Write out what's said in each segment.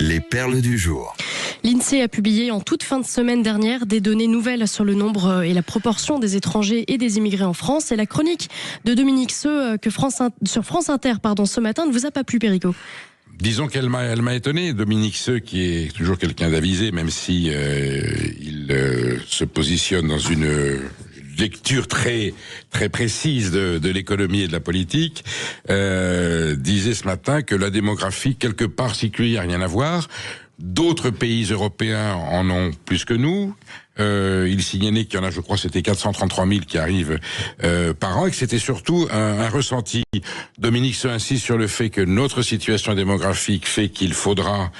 Les perles du jour. L'INSEE a publié en toute fin de semaine dernière des données nouvelles sur le nombre et la proportion des étrangers et des immigrés en France. Et la chronique de Dominique Seux sur France Inter ce matin ne vous a pas plu, Perico? Disons qu'elle m'a étonné, Dominique Seux, qui est toujours quelqu'un d'avisé, même si il se positionne dans une lecture très précise de l'économie et de la politique, disait ce matin que la démographie, quelque part, si il n'y a rien à voir. D'autres pays européens en ont plus que nous. Il signalait qu'il y en a, je crois, c'était 433 000 qui arrivent par an, et que c'était surtout un ressenti. Dominique Seux insiste sur le fait que notre situation démographique fait qu'il faudra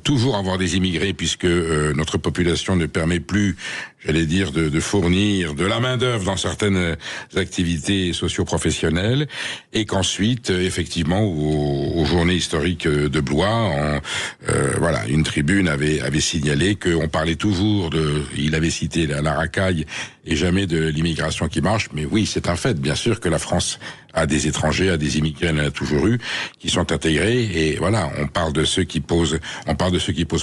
toujours avoir des immigrés, puisque notre population ne permet plus, j'allais dire, de fournir de la main-d'œuvre dans certaines activités socio-professionnelles, et qu'ensuite, effectivement, aux journées historiques de Blois, voilà, une tribune avait signalé qu'on parlait toujours il avait cité la racaille et jamais de l'immigration qui marche, mais oui, c'est un fait, bien sûr, que la France a des étrangers, a des immigrés, elle en a toujours eu, qui sont intégrés, et voilà, on parle de ceux qui posent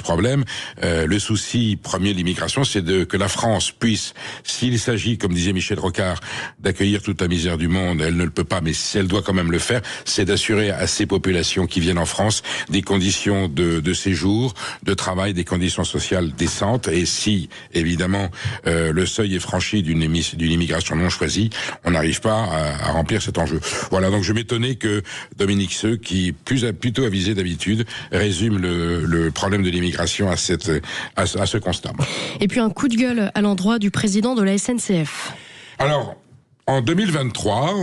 problème. Le souci premier de l'immigration, c'est que la France puisse, s'il s'agit, comme disait Michel Rocard, d'accueillir toute la misère du monde, elle ne le peut pas, mais elle doit quand même le faire, c'est d'assurer à ces populations qui viennent en France des conditions de séjour, de travail, des conditions sociales décentes, et si, évidemment, le seuil est franchi d'une immigration non choisie, on n'arrive pas à remplir cet enjeu. Voilà, donc je m'étonnais que Dominique Seux, qui plutôt avisé d'habitude, résume le problème de l'immigration à ce constat. Et puis un coup de gueule à l'endroit du président de la SNCF. Alors, en 2023,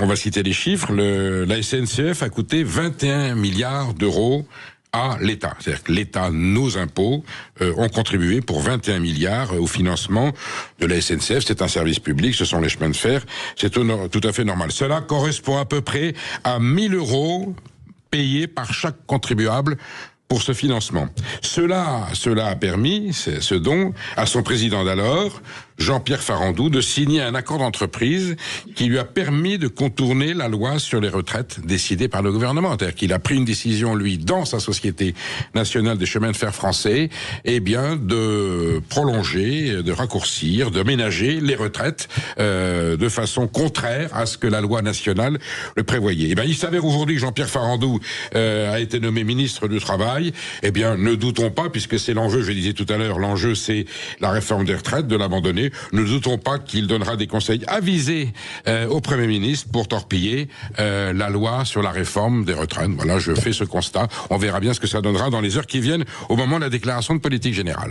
on va citer les chiffres, la SNCF a coûté 21 milliards d'euros à l'État. C'est-à-dire que l'État, nos impôts, ont contribué pour 21 milliards au financement de la SNCF. C'est un service public, ce sont les chemins de fer. C'est tout à fait normal. Cela correspond à peu près à 1 000 euros payés par chaque contribuable pour ce financement. Cela a permis, ce don, à son président d'alors, Jean-Pierre Farandou, de signer un accord d'entreprise qui lui a permis de contourner la loi sur les retraites décidée par le gouvernement. C'est-à-dire qu'il a pris une décision, lui, dans sa Société nationale des chemins de fer français, de prolonger, de raccourcir, de ménager les retraites de façon contraire à ce que la loi nationale le prévoyait. Il s'avère aujourd'hui que Jean-Pierre Farandou a été nommé ministre du Travail. Ne doutons pas, puisque c'est l'enjeu, je le disais tout à l'heure, l'enjeu c'est la réforme des retraites, de l'abandonner. Ne doutons pas qu'il donnera des conseils avisés au Premier ministre pour torpiller la loi sur la réforme des retraites. Voilà, je fais ce constat. On verra bien ce que ça donnera dans les heures qui viennent au moment de la déclaration de politique générale.